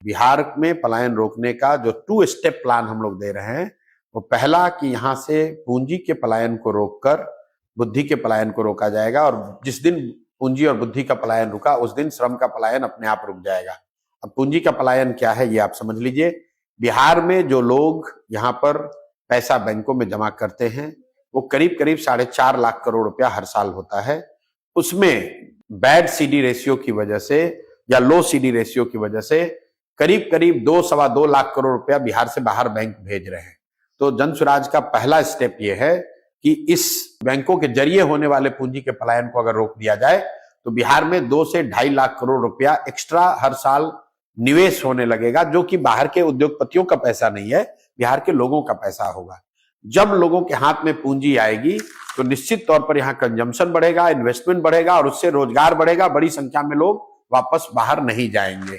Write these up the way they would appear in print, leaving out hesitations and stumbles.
बिहार में पलायन रोकने का जो 2 स्टेप प्लान हम लोग दे रहे हैं, वो पहला कि यहाँ से पूंजी के पलायन को रोककर बुद्धि के पलायन को रोका जाएगा, और जिस दिन पूंजी और बुद्धि का पलायन रुका उस दिन श्रम का पलायन अपने आप रुक जाएगा। अब पूंजी का पलायन क्या है ये आप समझ लीजिए। बिहार में जो लोग यहाँ पर पैसा बैंकों में जमा करते हैं वो करीब करीब 4.5 लाख करोड़ रुपया हर साल होता है। उसमें बैड सीडी रेशियो की वजह से या लो सीडी रेशियो की वजह से करीब करीब 2-2.25 लाख करोड़ रुपया बिहार से बाहर बैंक भेज रहे हैं। तो जन स्वराज का पहला स्टेप ये है कि इस बैंकों के जरिए होने वाले पूंजी के पलायन को अगर रोक दिया जाए तो बिहार में 2 से 2.5 लाख करोड़ रुपया एक्स्ट्रा हर साल निवेश होने लगेगा, जो कि बाहर के उद्योगपतियों का पैसा नहीं है, बिहार के लोगों का पैसा होगा। जब लोगों के हाथ में पूंजी आएगी तो निश्चित तौर पर यहाँ कंजम्पशन बढ़ेगा, इन्वेस्टमेंट बढ़ेगा और उससे रोजगार बढ़ेगा, बड़ी संख्या में लोग वापस बाहर नहीं जाएंगे।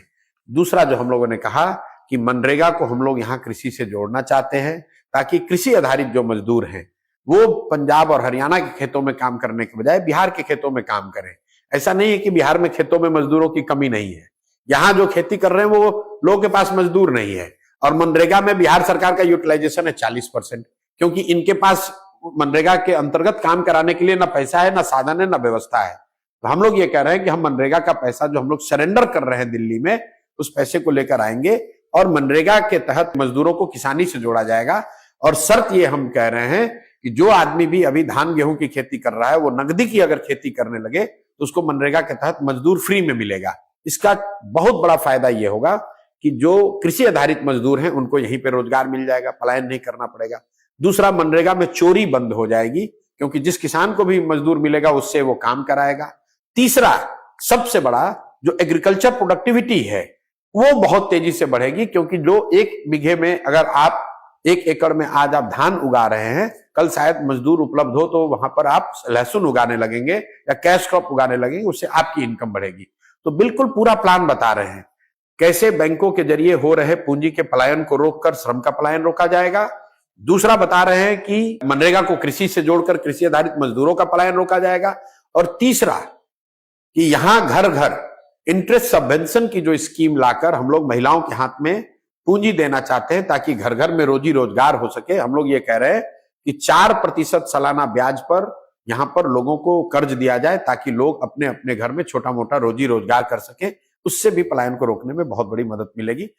दूसरा जो हम लोगों ने कहा कि मनरेगा को हम लोग यहाँ कृषि से जोड़ना चाहते हैं, ताकि कृषि आधारित जो मजदूर हैं वो पंजाब और हरियाणा के खेतों में काम करने के बजाय बिहार के खेतों में काम करें। ऐसा नहीं है कि बिहार में खेतों में मजदूरों की कमी नहीं है, यहाँ जो खेती कर रहे हैं वो लोगों के पास मजदूर नहीं है। और मनरेगा में बिहार सरकार का यूटिलाइजेशन है 40%, क्योंकि इनके पास मनरेगा के अंतर्गत काम कराने के लिए ना पैसा है, ना साधन है, ना व्यवस्था है। तो हम लोग ये कह रहे हैं कि हम मनरेगा का पैसा जो हम लोग सरेंडर कर रहे हैं दिल्ली में, उस पैसे को लेकर आएंगे और मनरेगा के तहत मजदूरों को किसानी से जोड़ा जाएगा। और शर्त ये हम कह रहे हैं कि जो आदमी भी अभी धान गेहूं की खेती कर रहा है वो नकदी की अगर खेती करने लगे तो उसको मनरेगा के तहत मजदूर फ्री में मिलेगा। इसका बहुत बड़ा फायदा ये होगा कि जो कृषि आधारित मजदूर हैं उनको यहीं पे रोजगार मिल जाएगा, पलायन नहीं करना पड़ेगा। दूसरा, मनरेगा में चोरी बंद हो जाएगी, क्योंकि जिस किसान को भी मजदूर मिलेगा उससे वो काम कराएगा। तीसरा, सबसे बड़ा, जो एग्रीकल्चर प्रोडक्टिविटी है वो बहुत तेजी से बढ़ेगी, क्योंकि जो 1 बीघे में अगर आप 1 एकड़ में आज आप धान उगा रहे हैं, कल शायद मजदूर उपलब्ध हो तो वहां पर आप लहसुन उगाने लगेंगे या कैश क्रॉप उगाने लगेंगे, उससे आपकी इनकम बढ़ेगी। तो बिल्कुल पूरा प्लान बता रहे हैं कैसे बैंकों के जरिए हो रहे पूंजी के पलायन को रोककर श्रम का पलायन रोका जाएगा। दूसरा, बता रहे हैं कि मनरेगा को कृषि से जोड़कर कृषि आधारित मजदूरों का पलायन रोका जाएगा। और तीसरा कि यहां घर घर इंटरेस्ट सबवेंशन की जो स्कीम लाकर हम लोग महिलाओं के हाथ में पूंजी देना चाहते हैं, ताकि घर घर में रोजी रोजगार हो सके। हम लोग ये कह रहे हैं कि 4% सालाना ब्याज पर यहां पर लोगों को कर्ज दिया जाए, ताकि लोग अपने अपने घर में छोटा मोटा रोजी रोजगार कर सके। उससे भी पलायन को रोकने में बहुत बड़ी मदद मिलेगी।